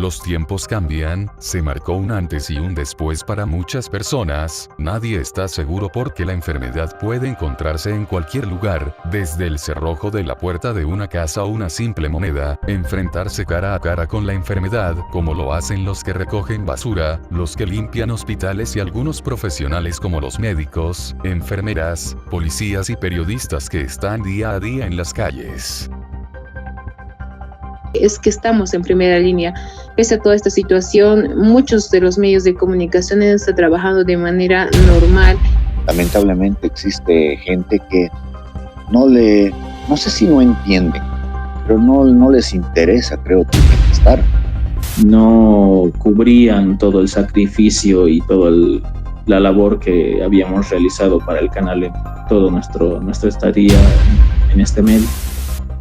Los tiempos cambian, se marcó un antes y un después para muchas personas, nadie está seguro porque la enfermedad puede encontrarse en cualquier lugar, desde el cerrojo de la puerta de una casa o una simple moneda, enfrentarse cara a cara con la enfermedad, como lo hacen los que recogen basura, los que limpian hospitales y algunos profesionales como los médicos, enfermeras, policías y periodistas que están día a día en las calles. Es que estamos en primera línea. Pese a toda esta situación, muchos de los medios de comunicación están trabajando de manera normal. Lamentablemente existe gente que no sé si no entienden, pero no les interesa, creo, estar. No cubrían todo el sacrificio y toda la labor que habíamos realizado para el canal en todo nuestra estadía en este medio.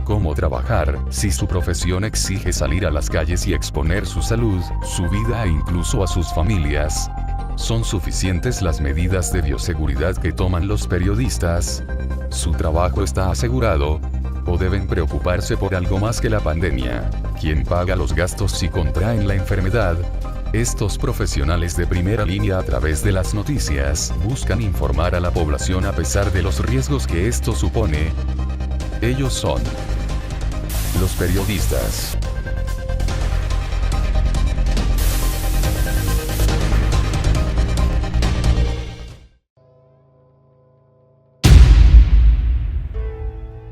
¿Cómo trabajar si su profesión exige salir a las calles y exponer su salud, su vida e incluso a sus familias? ¿Son suficientes las medidas de bioseguridad que toman los periodistas? ¿Su trabajo está asegurado? ¿O deben preocuparse por algo más que la pandemia? ¿Quién paga los gastos si contraen la enfermedad? Estos profesionales de primera línea a través de las noticias buscan informar a la población a pesar de los riesgos que esto supone. Ellos son los periodistas.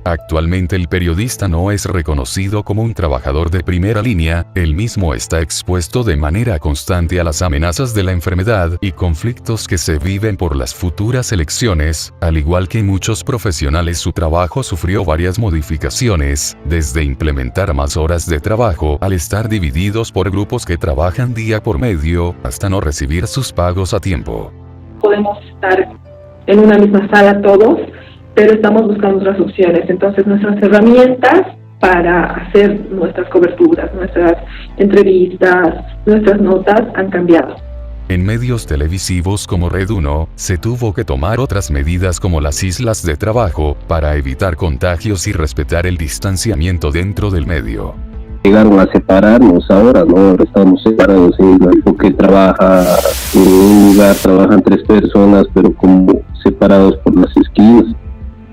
Actualmente el periodista no es reconocido como un trabajador de primera línea, él mismo está expuesto de manera constante a las amenazas de la enfermedad y conflictos que se viven por las futuras elecciones, al igual que muchos profesionales su trabajo sufrió varias modificaciones, desde implementar más horas de trabajo al estar divididos por grupos que trabajan día por medio, hasta no recibir sus pagos a tiempo. Podemos estar en una misma sala todos, pero estamos buscando otras opciones. Entonces nuestras herramientas para hacer nuestras coberturas, nuestras entrevistas, nuestras notas han cambiado. En medios televisivos como Red 1, se tuvo que tomar otras medidas como las islas de trabajo, para evitar contagios y respetar el distanciamiento dentro del medio. Llegaron a separarnos ahora, ¿no? Ahora estamos separados en el grupo que trabaja en un lugar, trabajan 3 personas, pero como separados por las esquinas.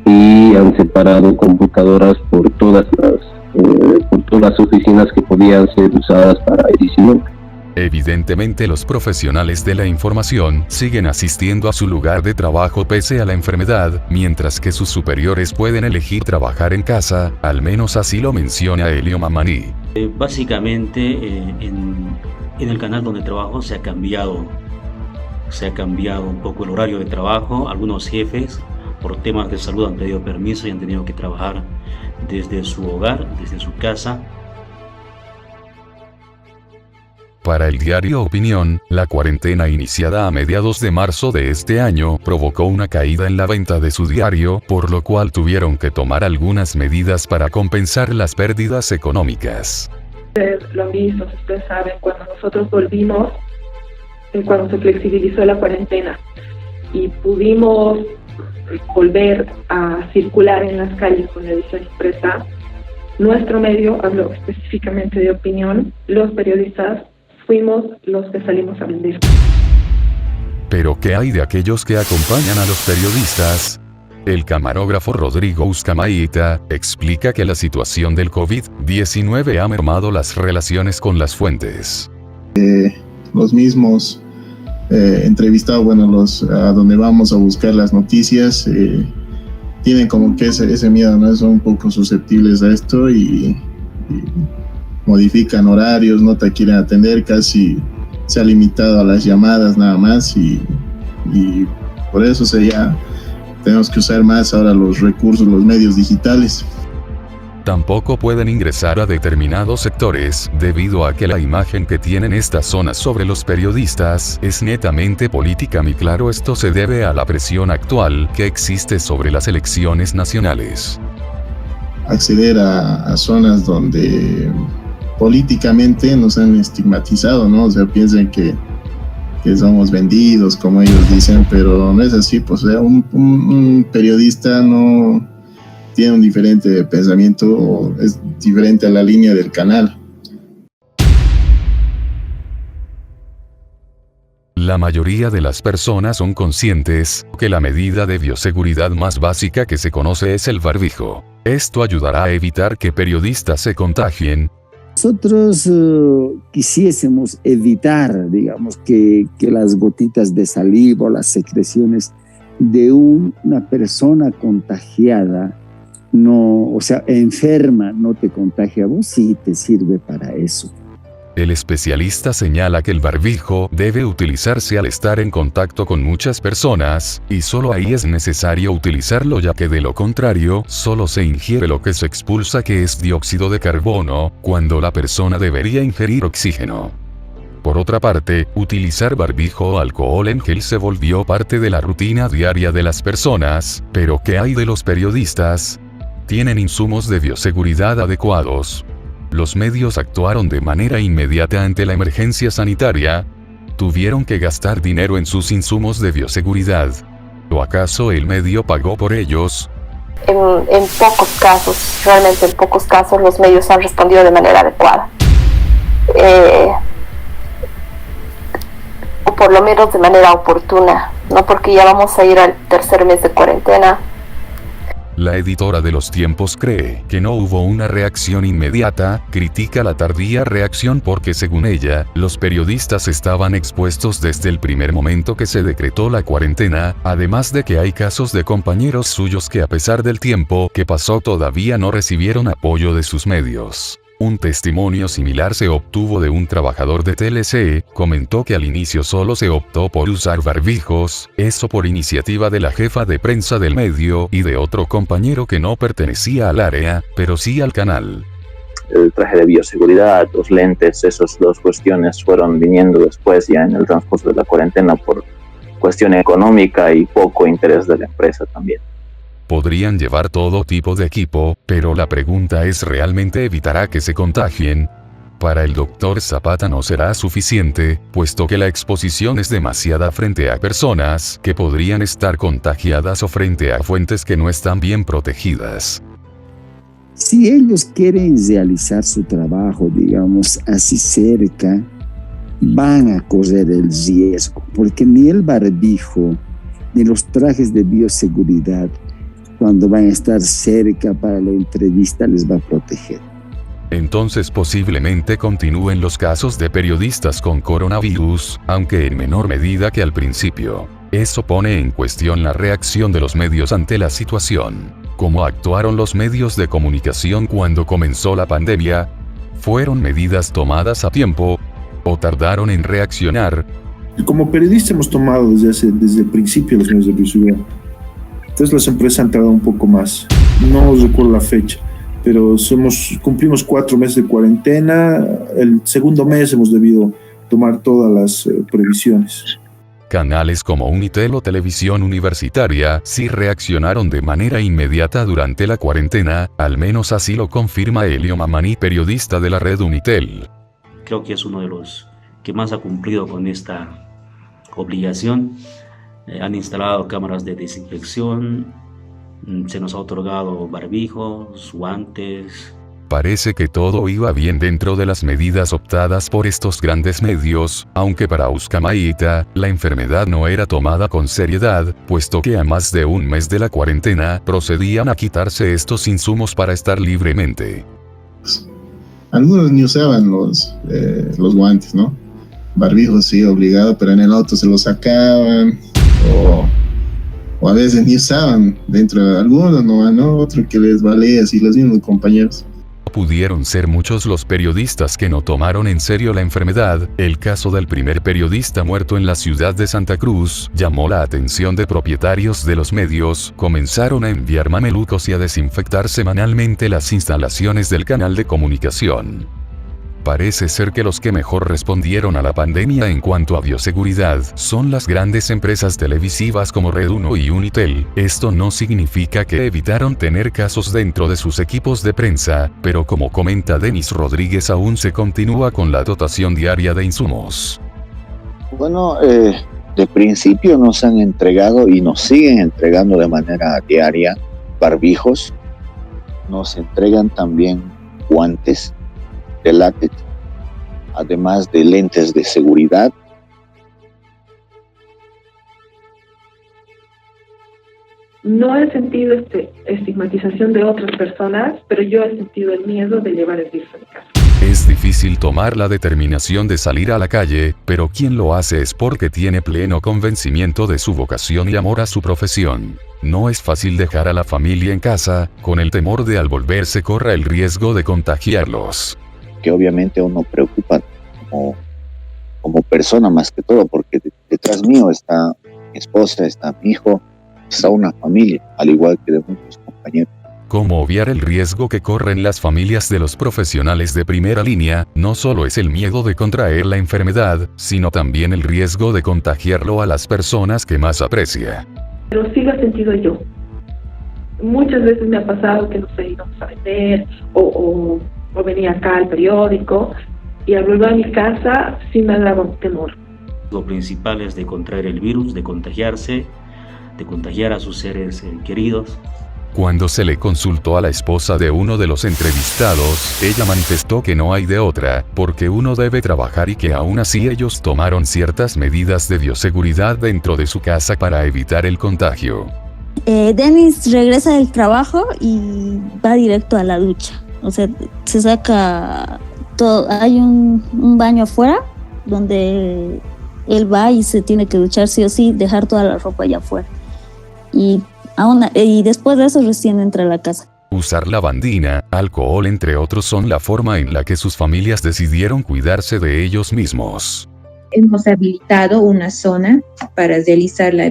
Y han separado computadoras por todas las oficinas que podían ser usadas para edición. Evidentemente los profesionales de la información siguen asistiendo a su lugar de trabajo pese a la enfermedad, mientras que sus superiores pueden elegir trabajar en casa, al menos así lo menciona Elio Mamani. Básicamente en el canal donde trabajo se ha cambiado un poco el horario de trabajo. Algunos jefes por temas de salud han pedido permiso y han tenido que trabajar desde su hogar, desde su casa. Para el diario Opinión, la cuarentena iniciada a mediados de marzo de este año provocó una caída en la venta de su diario, por lo cual tuvieron que tomar algunas medidas para compensar las pérdidas económicas. Ustedes lo han visto, ustedes saben, cuando nosotros volvimos, cuando se flexibilizó la cuarentena y pudimos volver a circular en las calles con la edición impresa, nuestro medio, hablo específicamente de Opinión, los periodistas fuimos los que salimos a vender. Pero ¿qué hay de aquellos que acompañan a los periodistas? El camarógrafo Rodrigo Uzcamaita explica que la situación del COVID-19 ha mermado las relaciones con las fuentes. Los mismos entrevistados, a donde vamos a buscar las noticias, tienen como que ese miedo, ¿no? Son un poco susceptibles a esto y modifican horarios, no te quieren atender, casi se ha limitado a las llamadas nada más y por eso tenemos que usar más ahora los recursos, los medios digitales. Tampoco pueden ingresar a determinados sectores, debido a que la imagen que tienen estas zonas sobre los periodistas es netamente política. Y claro, esto se debe a la presión actual que existe sobre las elecciones nacionales. Acceder a zonas donde políticamente nos han estigmatizado, ¿no? O sea, piensan que somos vendidos, como ellos dicen, pero no es así. Pues, o sea, un periodista no tiene un diferente pensamiento o es diferente a la línea del canal. La mayoría de las personas son conscientes que la medida de bioseguridad más básica que se conoce es el barbijo. Esto ayudará a evitar que periodistas se contagien. Nosotros quisiésemos evitar, digamos, que las gotitas de saliva o las secreciones de una persona contagiada, enferma, no te contagia a vos, sí te sirve para eso. El especialista señala que el barbijo debe utilizarse al estar en contacto con muchas personas, y solo ahí es necesario utilizarlo, ya que de lo contrario, solo se ingiere lo que se expulsa, que es dióxido de carbono, cuando la persona debería ingerir oxígeno. Por otra parte, utilizar barbijo o alcohol en gel se volvió parte de la rutina diaria de las personas, pero ¿qué hay de los periodistas? ¿Tienen insumos de bioseguridad adecuados? ¿Los medios actuaron de manera inmediata ante la emergencia sanitaria? ¿Tuvieron que gastar dinero en sus insumos de bioseguridad? ¿O acaso el medio pagó por ellos? En pocos casos, realmente en pocos casos, los medios han respondido de manera adecuada. O por lo menos de manera oportuna, no porque ya vamos a ir al tercer mes de cuarentena. La editora de Los Tiempos cree que no hubo una reacción inmediata, critica la tardía reacción porque según ella, los periodistas estaban expuestos desde el primer momento que se decretó la cuarentena, además de que hay casos de compañeros suyos que a pesar del tiempo que pasó todavía no recibieron apoyo de sus medios. Un testimonio similar se obtuvo de un trabajador de TLC, comentó que al inicio solo se optó por usar barbijos, eso por iniciativa de la jefa de prensa del medio y de otro compañero que no pertenecía al área, pero sí al canal. El traje de bioseguridad, los lentes, esas dos cuestiones fueron viniendo después ya en el transcurso de la cuarentena por cuestión económica y poco interés de la empresa también. Podrían llevar todo tipo de equipo, pero la pregunta es ¿realmente evitará que se contagien? Para el doctor Zapata no será suficiente, puesto que la exposición es demasiada frente a personas que podrían estar contagiadas o frente a fuentes que no están bien protegidas. Si ellos quieren realizar su trabajo, digamos, así cerca, van a correr el riesgo, porque ni el barbijo, ni los trajes de bioseguridad, cuando van a estar cerca para la entrevista, les va a proteger. Entonces posiblemente continúen los casos de periodistas con coronavirus, aunque en menor medida que al principio. Eso pone en cuestión la reacción de los medios ante la situación. ¿Cómo actuaron los medios de comunicación cuando comenzó la pandemia? ¿Fueron medidas tomadas a tiempo? ¿O tardaron en reaccionar? Como periodista hemos tomado desde el principio los medios de bioseguridad. Entonces las empresas han tardado un poco más. No recuerdo la fecha, pero cumplimos 4 meses de cuarentena. El segundo mes hemos debido tomar todas las previsiones. Canales como Unitel o Televisión Universitaria sí reaccionaron de manera inmediata durante la cuarentena, al menos así lo confirma Elio Mamani, periodista de la red Unitel. Creo que es uno de los que más ha cumplido con esta obligación. Han instalado cámaras de desinfección, se nos ha otorgado barbijos, guantes. Parece que todo iba bien dentro de las medidas optadas por estos grandes medios, aunque para Uskamaita, la enfermedad no era tomada con seriedad, puesto que a más de un mes de la cuarentena procedían a quitarse estos insumos para estar libremente. Algunos ni usaban los guantes, ¿no? Barbijos sí, obligado, pero en el auto se los sacaban. O a veces ni usaban dentro de algunos, no, otro que les valía, así los mismos compañeros. Pudieron ser muchos los periodistas que no tomaron en serio la enfermedad. El caso del primer periodista muerto en la ciudad de Santa Cruz llamó la atención de propietarios de los medios. Comenzaron a enviar mamelucos y a desinfectar semanalmente las instalaciones del canal de comunicación. Parece ser que los que mejor respondieron a la pandemia en cuanto a bioseguridad son las grandes empresas televisivas como Red 1 y Unitel. Esto no significa que evitaron tener casos dentro de sus equipos de prensa, pero como comenta Denis Rodríguez, aún se continúa con la dotación diaria de insumos. Bueno, de principio nos han entregado y nos siguen entregando de manera diaria barbijos. Nos entregan también guantes de látex, además de lentes de seguridad, no he sentido estigmatización de otras personas, pero yo he sentido el miedo de llevar el virus a mi casa. Es difícil tomar la determinación de salir a la calle, pero quien lo hace es porque tiene pleno convencimiento de su vocación y amor a su profesión. No es fácil dejar a la familia en casa, con el temor de al volverse corra el riesgo de contagiarlos. Que obviamente uno preocupa como persona más que todo, porque detrás mío está mi esposa, está mi hijo, está una familia, al igual que de muchos compañeros. ¿Cómo obviar el riesgo que corren las familias de los profesionales de primera línea? No solo es el miedo de contraer la enfermedad, sino también el riesgo de contagiarlo a las personas que más aprecia. Pero sí lo he sentido yo. Muchas veces me ha pasado que no sé, íbamos a vender o venía acá al periódico y al volver a mi casa sí me daba un temor. Lo principal es de contraer el virus, de contagiarse, de contagiar a sus seres queridos. Cuando se le consultó a la esposa de uno de los entrevistados, ella manifestó que no hay de otra, porque uno debe trabajar y que aún así ellos tomaron ciertas medidas de bioseguridad dentro de su casa para evitar el contagio. Denis regresa del trabajo y va directo a la ducha. O sea, se saca todo. Hay un baño afuera donde él va y se tiene que duchar sí o sí, dejar toda la ropa allá afuera. Y después de eso recién entra a la casa. Usar lavandina, alcohol entre otros son la forma en la que sus familias decidieron cuidarse de ellos mismos. Hemos habilitado una zona para realizar la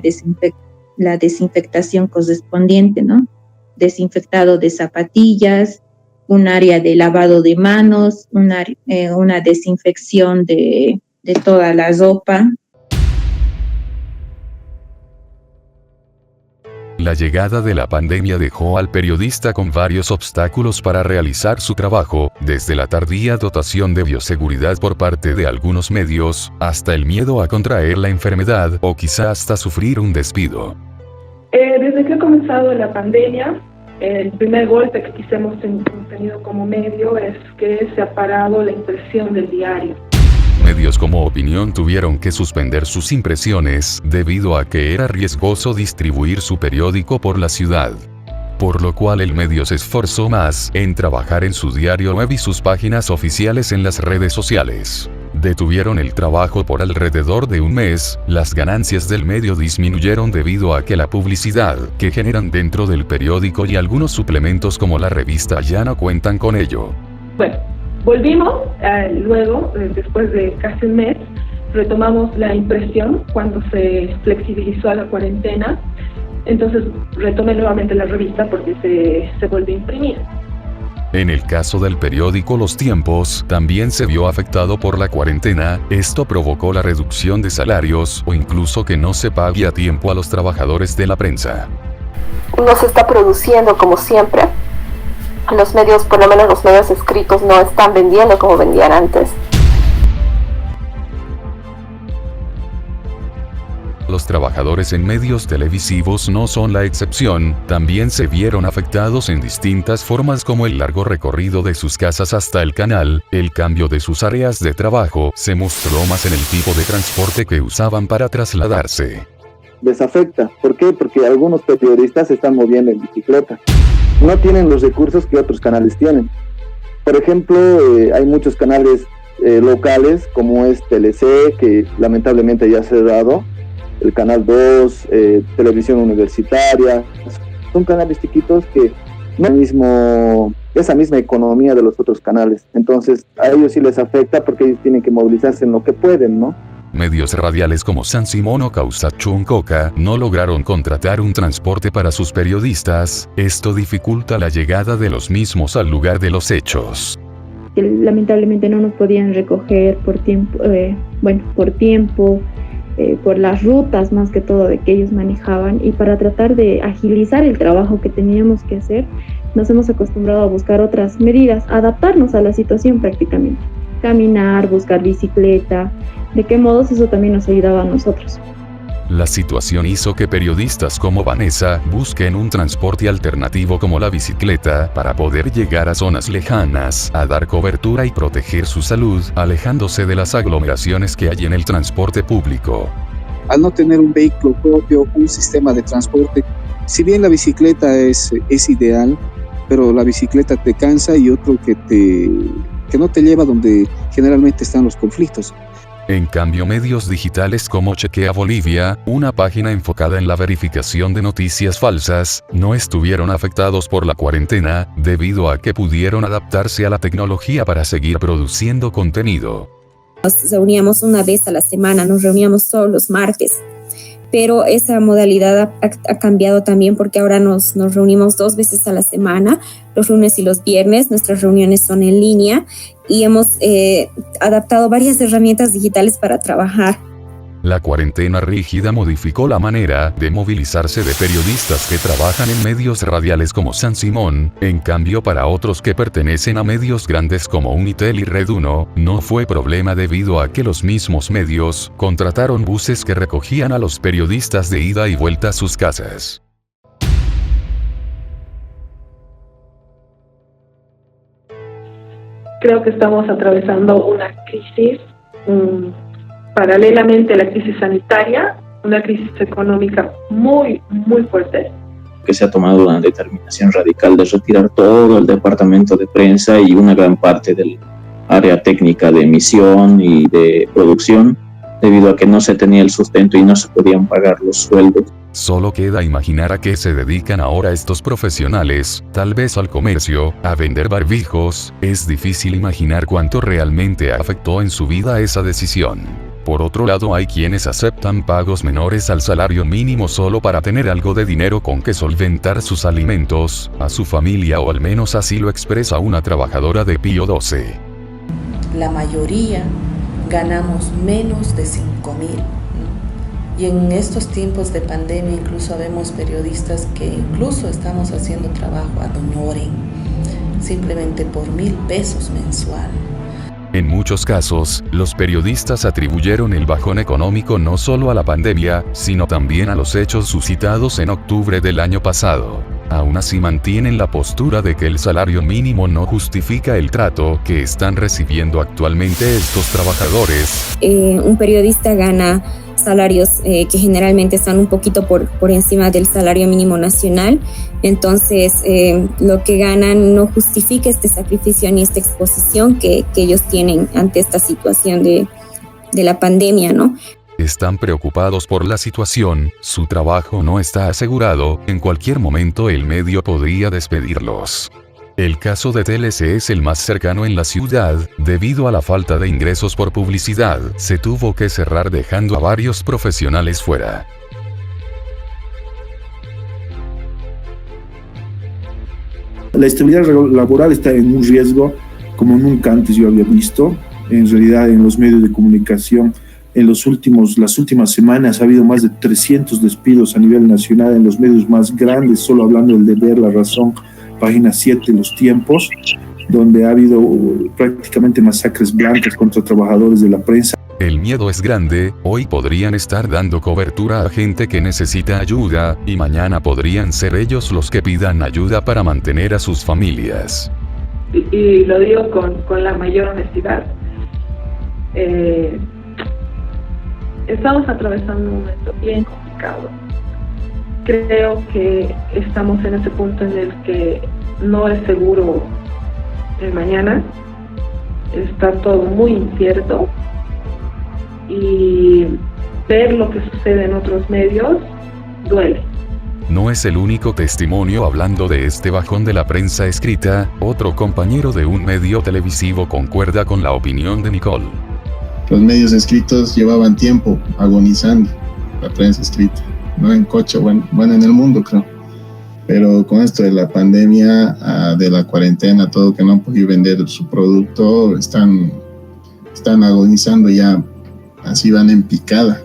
desinfectación correspondiente, ¿no? Desinfectado de zapatillas, un área de lavado de manos, una desinfección de toda la ropa. La llegada de la pandemia dejó al periodista con varios obstáculos para realizar su trabajo, desde la tardía dotación de bioseguridad por parte de algunos medios, hasta el miedo a contraer la enfermedad o quizá hasta sufrir un despido. Desde que ha comenzado la pandemia, el primer golpe que quizá hemos tenido como medio es que se ha parado la impresión del diario. Medios como Opinión tuvieron que suspender sus impresiones debido a que era riesgoso distribuir su periódico por la ciudad. Por lo cual el medio se esforzó más en trabajar en su diario web y sus páginas oficiales en las redes sociales. Detuvieron el trabajo por alrededor de un mes, las ganancias del medio disminuyeron debido a que la publicidad que generan dentro del periódico y algunos suplementos como la revista ya no cuentan con ello. Bueno, volvimos, luego, después de casi un mes, retomamos la impresión cuando se flexibilizó la cuarentena. Entonces retomé nuevamente la revista porque se volvió a imprimir. En el caso del periódico Los Tiempos, también se vio afectado por la cuarentena. Esto provocó la reducción de salarios o incluso que no se pague a tiempo a los trabajadores de la prensa. No se está produciendo como siempre. Los medios, por lo menos los medios escritos, no están vendiendo como vendían antes. Los trabajadores en medios televisivos no son la excepción, también se vieron afectados en distintas formas como el largo recorrido de sus casas hasta el canal, el cambio de sus áreas de trabajo se mostró más en el tipo de transporte que usaban para trasladarse. Les afecta, ¿por qué? Porque algunos periodistas se están moviendo en bicicleta, no tienen los recursos que otros canales tienen. Por ejemplo, hay muchos canales locales como es TLC, que lamentablemente ya se ha dado, el Canal 2, Televisión Universitaria, son canales chiquitos que no hay esa misma economía de los otros canales, entonces a ellos sí les afecta porque ellos tienen que movilizarse en lo que pueden, ¿no? Medios radiales como San Simón o Causachuncoca no lograron contratar un transporte para sus periodistas, esto dificulta la llegada de los mismos al lugar de los hechos. Lamentablemente no nos podían recoger por tiempo, por las rutas más que todo de que ellos manejaban, y para tratar de agilizar el trabajo que teníamos que hacer, nos hemos acostumbrado a buscar otras medidas, adaptarnos a la situación prácticamente, caminar, buscar bicicleta, de qué modos eso también nos ayudaba a nosotros. La situación hizo que periodistas como Vanessa busquen un transporte alternativo como la bicicleta para poder llegar a zonas lejanas, a dar cobertura y proteger su salud, alejándose de las aglomeraciones que hay en el transporte público. Al no tener un vehículo propio, un sistema de transporte si bien la bicicleta es ideal, pero la bicicleta te cansa y otro que no te lleva donde generalmente están los conflictos. En cambio, medios digitales como Chequea Bolivia, una página enfocada en la verificación de noticias falsas, no estuvieron afectados por la cuarentena, debido a que pudieron adaptarse a la tecnología para seguir produciendo contenido. Nos reuníamos una vez a la semana, nos reuníamos todos los martes, pero esa modalidad ha cambiado también porque ahora nos reunimos 2 veces a la semana, los lunes y los viernes. Nuestras reuniones son en línea y hemos adaptado varias herramientas digitales para trabajar. La cuarentena rígida modificó la manera de movilizarse de periodistas que trabajan en medios radiales como San Simón. En cambio, para otros que pertenecen a medios grandes como Unitel y Red 1, no fue problema debido a que los mismos medios contrataron buses que recogían a los periodistas de ida y vuelta a sus casas. Creo que estamos atravesando una crisis paralelamente a la crisis sanitaria, una crisis económica muy, muy fuerte. Que se ha tomado una determinación radical de retirar todo el departamento de prensa y una gran parte del área técnica de emisión y de producción, debido a que no se tenía el sustento y no se podían pagar los sueldos. Solo queda imaginar a qué se dedican ahora estos profesionales, tal vez al comercio, a vender barbijos. Es difícil imaginar cuánto realmente afectó en su vida esa decisión. Por otro lado, hay quienes aceptan pagos menores al salario mínimo solo para tener algo de dinero con que solventar sus alimentos, a su familia, o al menos así lo expresa una trabajadora de Pío XII. La mayoría ganamos menos de 5.000. Y en estos tiempos de pandemia incluso vemos periodistas que incluso estamos haciendo trabajo ad honorem, simplemente por 1.000 pesos mensual. En muchos casos, los periodistas atribuyeron el bajón económico no solo a la pandemia, sino también a los hechos suscitados en octubre del año pasado. Aún así mantienen la postura de que el salario mínimo no justifica el trato que están recibiendo actualmente estos trabajadores. Un periodista gana salarios que generalmente están un poquito por encima del salario mínimo nacional, entonces lo que ganan no justifica este sacrificio ni esta exposición que ellos tienen ante esta situación de la pandemia, ¿no? Están preocupados por la situación, su trabajo no está asegurado, en cualquier momento el medio podría despedirlos. El caso de TLC es el más cercano en la ciudad, debido a la falta de ingresos por publicidad, se tuvo que cerrar dejando a varios profesionales fuera. La estabilidad laboral está en un riesgo como nunca antes yo había visto. En realidad, en los medios de comunicación, las últimas semanas ha habido más de 300 despidos a nivel nacional en los medios más grandes, solo hablando del Deber, La Razón, Página 7, Los Tiempos, donde ha habido prácticamente masacres blancas contra trabajadores de la prensa. El miedo es grande, hoy podrían estar dando cobertura a gente que necesita ayuda, y mañana podrían ser ellos los que pidan ayuda para mantener a sus familias. Y lo digo con la mayor honestidad. Estamos atravesando un momento bien complicado. Creo que estamos en ese punto en el que no es seguro el mañana, está todo muy incierto, y ver lo que sucede en otros medios duele. No es el único testimonio hablando de este bajón de la prensa escrita, otro compañero de un medio televisivo concuerda con la opinión de Nicole. Los medios escritos llevaban tiempo agonizando, la prensa escrita, no en Cocha, bueno, en el mundo creo, pero con esto de la pandemia, de la cuarentena, todo, que no han podido vender su producto, están agonizando ya, así van en picada.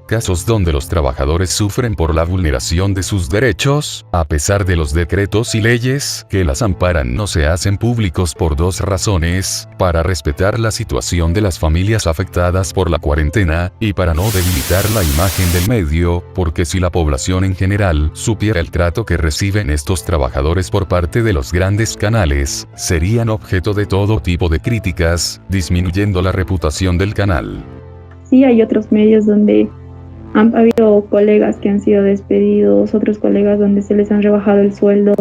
Casos donde los trabajadores sufren por la vulneración de sus derechos, a pesar de los decretos y leyes que las amparan, no se hacen públicos por dos razones: para respetar la situación de las familias afectadas por la cuarentena, y para no debilitar la imagen del medio, porque si la población en general supiera el trato que reciben estos trabajadores por parte de los grandes canales, serían objeto de todo tipo de críticas, disminuyendo la reputación del canal. Sí, hay otros medios donde Han habido colegas que han sido despedidos, otros colegas donde se les han rebajado el sueldo,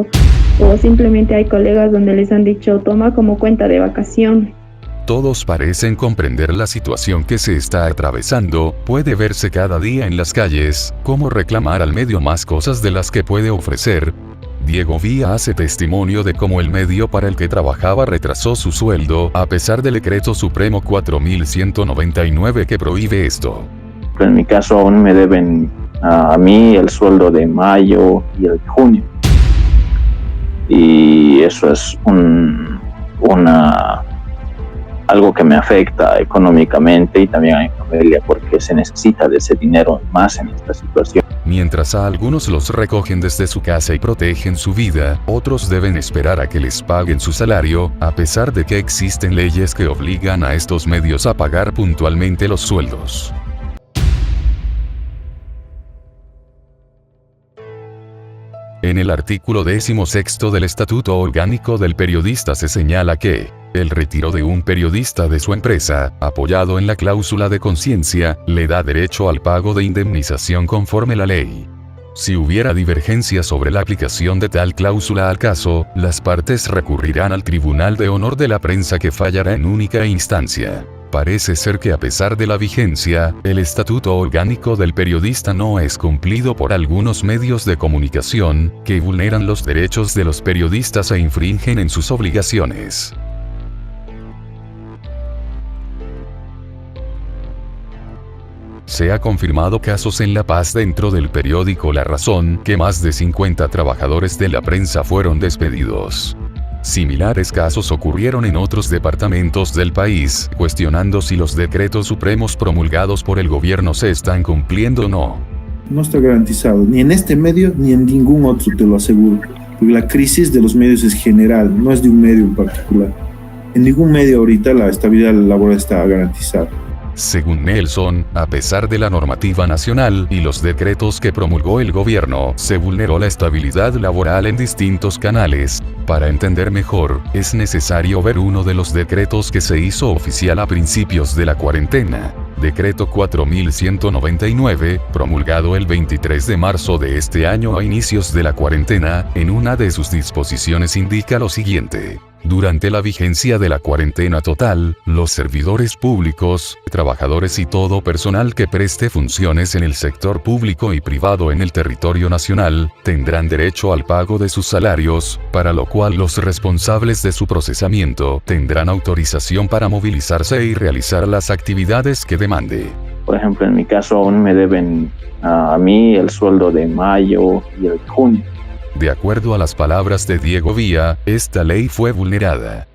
o simplemente hay colegas donde les han dicho toma como cuenta de vacación. Todos parecen comprender la situación que se está atravesando. Puede verse cada día en las calles cómo reclamar al medio más cosas de las que puede ofrecer. Diego Vía hace testimonio de cómo el medio para el que trabajaba retrasó su sueldo a pesar del decreto supremo 4199 que prohíbe esto. En mi caso aún me deben a mí el sueldo de mayo y el de junio. Y eso es algo que me afecta económicamente y también a mi familia porque se necesita de ese dinero más en esta situación. Mientras a algunos los recogen desde su casa y protegen su vida, otros deben esperar a que les paguen su salario, a pesar de que existen leyes que obligan a estos medios a pagar puntualmente los sueldos. En el artículo 16 del Estatuto Orgánico del Periodista se señala que el retiro de un periodista de su empresa, apoyado en la cláusula de conciencia, le da derecho al pago de indemnización conforme la ley. Si hubiera divergencia sobre la aplicación de tal cláusula al caso, las partes recurrirán al Tribunal de Honor de la Prensa que fallará en única instancia. Parece ser que a pesar de la vigencia, el Estatuto Orgánico del Periodista no es cumplido por algunos medios de comunicación, que vulneran los derechos de los periodistas e infringen en sus obligaciones. Se ha confirmado casos en La Paz dentro del periódico La Razón, que más de 50 trabajadores de la prensa fueron despedidos. Similares casos ocurrieron en otros departamentos del país, cuestionando si los decretos supremos promulgados por el gobierno se están cumpliendo o no. No está garantizado, ni en este medio ni en ningún otro, te lo aseguro. Porque la crisis de los medios es general, no es de un medio en particular. En ningún medio ahorita la estabilidad laboral está garantizada. Según Nelson, a pesar de la normativa nacional y los decretos que promulgó el gobierno, se vulneró la estabilidad laboral en distintos canales. Para entender mejor, es necesario ver uno de los decretos que se hizo oficial a principios de la cuarentena. Decreto 4199, promulgado el 23 de marzo de este año a inicios de la cuarentena, en una de sus disposiciones indica lo siguiente. Durante la vigencia de la cuarentena total, los servidores públicos, trabajadores y todo personal que preste funciones en el sector público y privado en el territorio nacional, tendrán derecho al pago de sus salarios, para lo cual los responsables de su procesamiento tendrán autorización para movilizarse y realizar las actividades que demande. Por ejemplo, en mi caso aún me deben a mí el sueldo de mayo y el de junio. De acuerdo a las palabras de Diego Vía, esta ley fue vulnerada.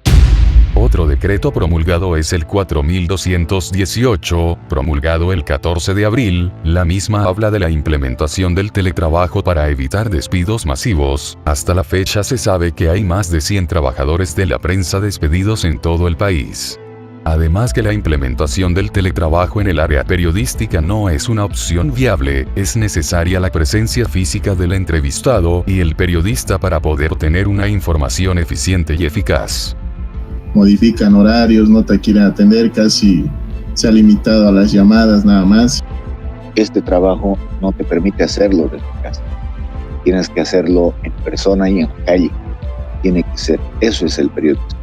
Otro decreto promulgado es el 4218, promulgado el 14 de abril, la misma habla de la implementación del teletrabajo para evitar despidos masivos. Hasta la fecha se sabe que hay más de 100 trabajadores de la prensa despedidos en todo el país. Además que la implementación del teletrabajo en el área periodística no es una opción viable, es necesaria la presencia física del entrevistado y el periodista para poder tener una información eficiente y eficaz. Modifican horarios, no te quieren atender, casi se ha limitado a las llamadas nada más. Este trabajo no te permite hacerlo desde casa. Tienes que hacerlo en persona y en la calle. Tiene que ser, eso es el periodismo.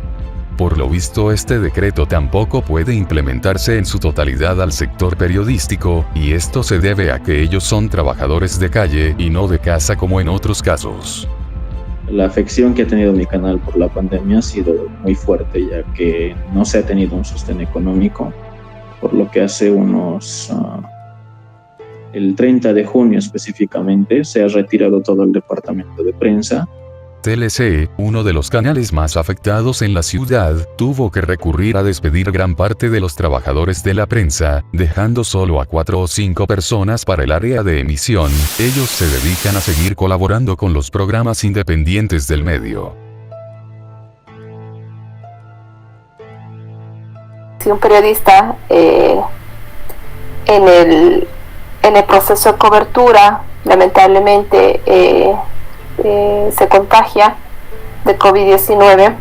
Por lo visto, este decreto tampoco puede implementarse en su totalidad al sector periodístico, y esto se debe a que ellos son trabajadores de calle y no de casa como en otros casos. La afección que ha tenido mi canal por la pandemia ha sido muy fuerte, ya que no se ha tenido un sostén económico, por lo que hace el 30 de junio específicamente, se ha retirado todo el departamento de prensa. TLC, uno de los canales más afectados en la ciudad, tuvo que recurrir a despedir gran parte de los trabajadores de la prensa, dejando solo a 4 o 5 personas para el área de emisión. Ellos se dedican a seguir colaborando con los programas independientes del medio. Si un periodista en el proceso de cobertura, lamentablemente, se contagia de COVID-19,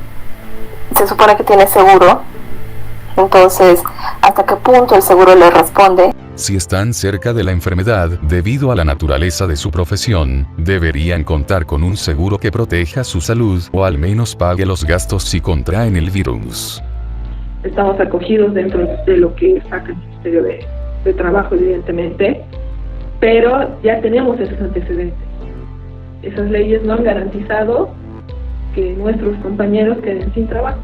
se supone que tiene seguro, entonces, ¿hasta qué punto el seguro le responde? Si están cerca de la enfermedad, debido a la naturaleza de su profesión, deberían contar con un seguro que proteja su salud o al menos pague los gastos si contraen el virus. Estamos acogidos dentro de lo que saca el Ministerio de Trabajo, evidentemente, pero ya tenemos esos antecedentes. Esas leyes no han garantizado que nuestros compañeros queden sin trabajo.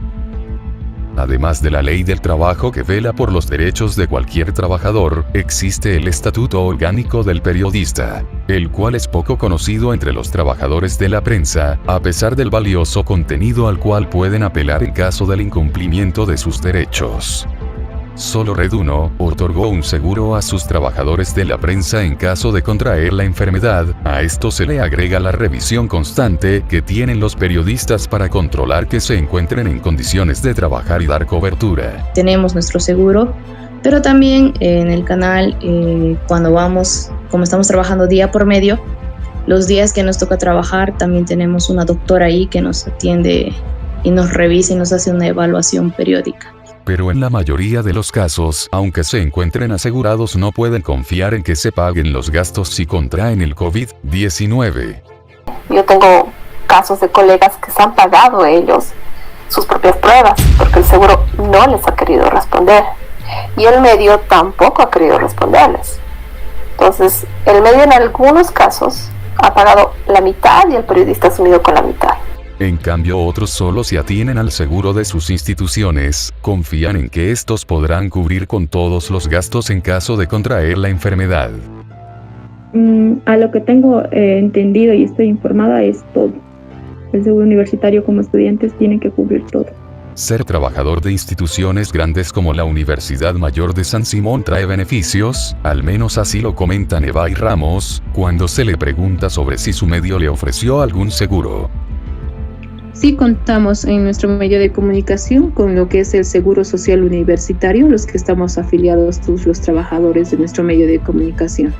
Además de la ley del trabajo que vela por los derechos de cualquier trabajador, existe el Estatuto Orgánico del Periodista, el cual es poco conocido entre los trabajadores de la prensa, a pesar del valioso contenido al cual pueden apelar en caso del incumplimiento de sus derechos. Solo Red 1 otorgó un seguro a sus trabajadores de la prensa en caso de contraer la enfermedad. A esto se le agrega la revisión constante que tienen los periodistas para controlar que se encuentren en condiciones de trabajar y dar cobertura. Tenemos nuestro seguro, pero también en el canal, cuando vamos, como estamos trabajando día por medio, los días que nos toca trabajar, también tenemos una doctora ahí que nos atiende y nos revisa y nos hace una evaluación periódica. Pero en la mayoría de los casos, aunque se encuentren asegurados, no pueden confiar en que se paguen los gastos si contraen el COVID-19. Yo tengo casos de colegas que se han pagado ellos sus propias pruebas porque el seguro no les ha querido responder y el medio tampoco ha querido responderles. Entonces, el medio en algunos casos ha pagado la mitad y el periodista ha asumido con la mitad. En cambio, otros solo se atienen al seguro de sus instituciones, confían en que estos podrán cubrir con todos los gastos en caso de contraer la enfermedad. A lo que tengo entendido y estoy informada es todo. El seguro universitario como estudiantes tiene que cubrir todo. Ser trabajador de instituciones grandes como la Universidad Mayor de San Simón trae beneficios, al menos así lo comenta Nevay Ramos, cuando se le pregunta sobre si su medio le ofreció algún seguro. Sí contamos en nuestro medio de comunicación con lo que es el Seguro Social Universitario, los que estamos afiliados todos los trabajadores de nuestro medio de comunicación.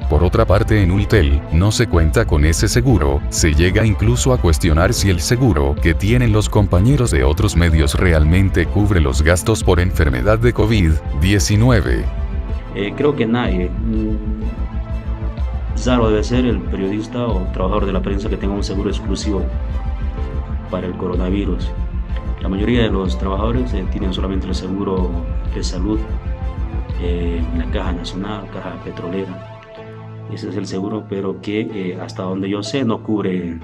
Por otra parte, en Unitel no se cuenta con ese seguro, se llega incluso a cuestionar si el seguro que tienen los compañeros de otros medios realmente cubre los gastos por enfermedad de COVID-19. Creo que nadie. Raro debe ser el periodista o trabajador de la prensa que tenga un seguro exclusivo para el coronavirus. La mayoría de los trabajadores tienen solamente el seguro de salud, la Caja Nacional, Caja Petrolera. Ese es el seguro, pero que hasta donde yo sé no cubre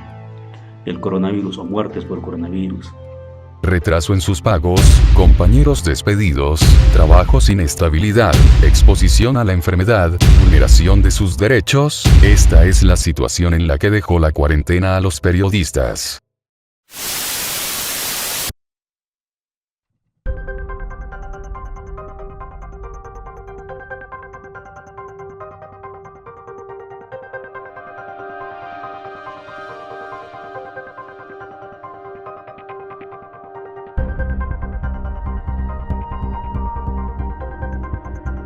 el coronavirus o muertes por coronavirus. Retraso en sus pagos, compañeros despedidos, trabajo sin estabilidad, exposición a la enfermedad, vulneración de sus derechos. Esta es la situación en la que dejó la cuarentena a los periodistas.